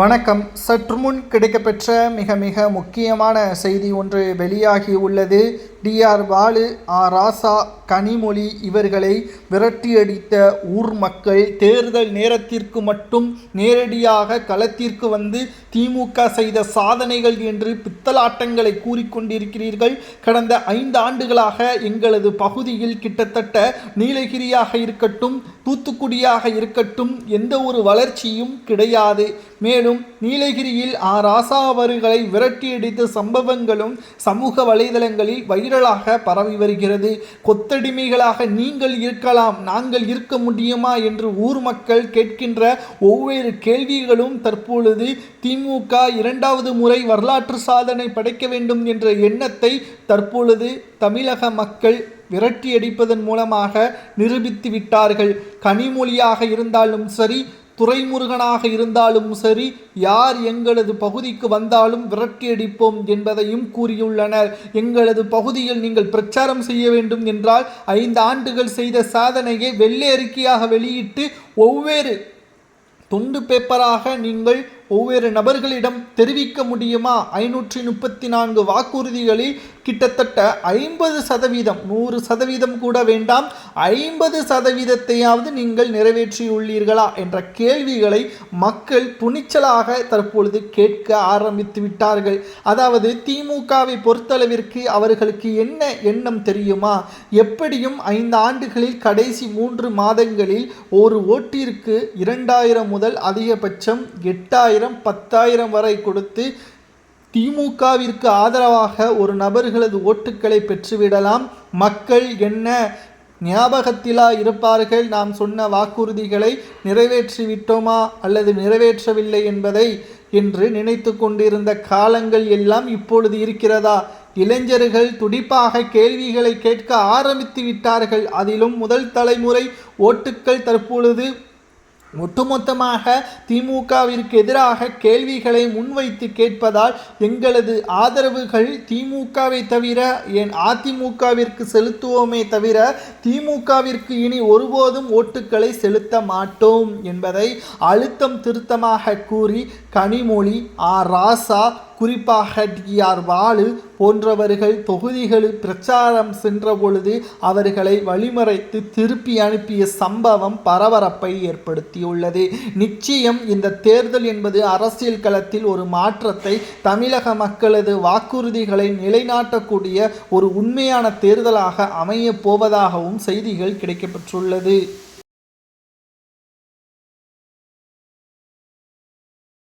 வணக்கம். சற்று முன் கிடைக்கப்பெற்ற மிக முக்கியமான செய்தி ஒன்று வெளியாகி உள்ளது. டிஆர் பாலு, ராசா, கனிமொழி இவர்களை விரட்டியடித்த ஊர் மக்கள் தேர்தல் நேரத்திற்கு மட்டும் நேரடியாக களத்திற்கு வந்து திமுக செய்த சாதனைகள் என்று பித்தலாட்டங்களை கூறிக்கொண்டிருக்கிறீர்கள். கடந்த 5 ஆண்டுகளாக எங்களது பகுதியில் கிட்டத்தட்ட நீலகிரியாக இருக்கட்டும், தூத்துக்குடியாக இருக்கட்டும், எந்த ஒரு வளர்ச்சியும் கிடையாது. மேலும் நீலகிரியில் ராசா அவர்களை விரட்டியடித்த சம்பவங்களும் சமூக வலைதளங்களில் வைரலாக பரவி வருகிறது. கொத்தடிமைகளாக நீங்கள் இருக்கலாம், நாங்கள் இருக்க முடியுமா என்று ஊர் மக்கள் கேட்கின்ற ஒவ்வொரு கேள்விகளும் தற்பொழுது திமுக 2வது முறை வரலாற்று சாதனை படைக்க வேண்டும் என்ற எண்ணத்தை தற்பொழுது தமிழக மக்கள் விரட்டியடிப்பதன் மூலமாக நிரூபித்து விட்டார்கள். கனிமொழியாக இருந்தாலும் சரி, துரைமுருகனாக இருந்தாலும் சரி, யார் எங்களது பகுதிக்கு வந்தாலும் விரட்டியடிப்போம் என்பதையும் கூறியுள்ளனர். எங்களது பகுதியில் நீங்கள் பிரச்சாரம் செய்ய வேண்டும் என்றால் 5 ஆண்டுகள் செய்த சாதனையை வெள்ளை அறிக்கையாக வெளியிட்டு ஒவ்வொரு துண்டு பேப்பராக நீங்கள் ஒவ்வொரு நபர்களிடம் தெரிவிக்க முடியுமா? 534 வாக்குறுதிகளில் கிட்டத்தட்ட 50%, 100% கூட வேண்டாம், 50%ஐயாவது நீங்கள் நிறைவேற்றியுள்ளீர்களா என்ற கேள்விகளை மக்கள் துணிச்சலாக தற்பொழுது கேட்க ஆரம்பித்து விட்டார்கள். அதாவது திமுகவை பொறுத்தளவிற்கு அவர்களுக்கு என்ன எண்ணம் தெரியுமா? எப்படியும் 5 ஆண்டுகளில் கடைசி 3 மாதங்களில் ஒரு ஓட்டிற்கு 2000 முதல் அதிகபட்சம் 8000, 10,000 வரை கொடுத்து திமுகவிற்கு ஆதரவாக ஒரு நபர்களது ஓட்டுக்களை பெற்றுவிடலாம். மக்கள் என்ன ஞாபகத்திலா இருப்பார்கள்? நாம் சொன்ன வாக்குறுதிகளை நிறைவேற்றிவிட்டோமா அல்லது நிறைவேற்றவில்லை என்பதை என்று நினைத்து கொண்டிருந்த காலங்கள் எல்லாம் இப்பொழுது இருக்கிறதா? இளைஞர்கள் துடிப்பாக கேள்விகளை கேட்க ஆரம்பித்து விட்டார்கள். அதிலும் முதல் தலைமுறை ஓட்டுக்கள் தற்பொழுது ஒட்டுமொத்தமாக திமுகவிற்கு எதிராக கேள்விகளை முன்வைத்து கேட்பதால் எங்களது ஆதரவுகள் திமுகவை தவிர என் அதிமுகவிற்கு செலுத்துவோமே தவிர திமுகவிற்கு இனி ஒருபோதும் ஓட்டுக்களை செலுத்த மாட்டோம் என்பதை அழுத்தம் திருத்தமாக கூறி கனிமொழி, ராசா, குறிப்பாக டிஆர் பாலு போன்றவர்கள் தொகுதிகளில் பிரச்சாரம் சென்ற பொழுது அவர்களை வழிமறைத்து திருப்பி அனுப்பிய சம்பவம் பரபரப்பை ஏற்படுத்தியுள்ளது. நிச்சயம் இந்த தேர்தல் என்பது அரசியல் களத்தில் ஒரு மாற்றத்தை, தமிழக மக்களது வாக்குறுதிகளை நிலைநாட்டக்கூடிய ஒரு உண்மையான தேர்தலாக அமைய போவதாகவும் செய்திகள் கிடைக்கப்பெற்றுள்ளது.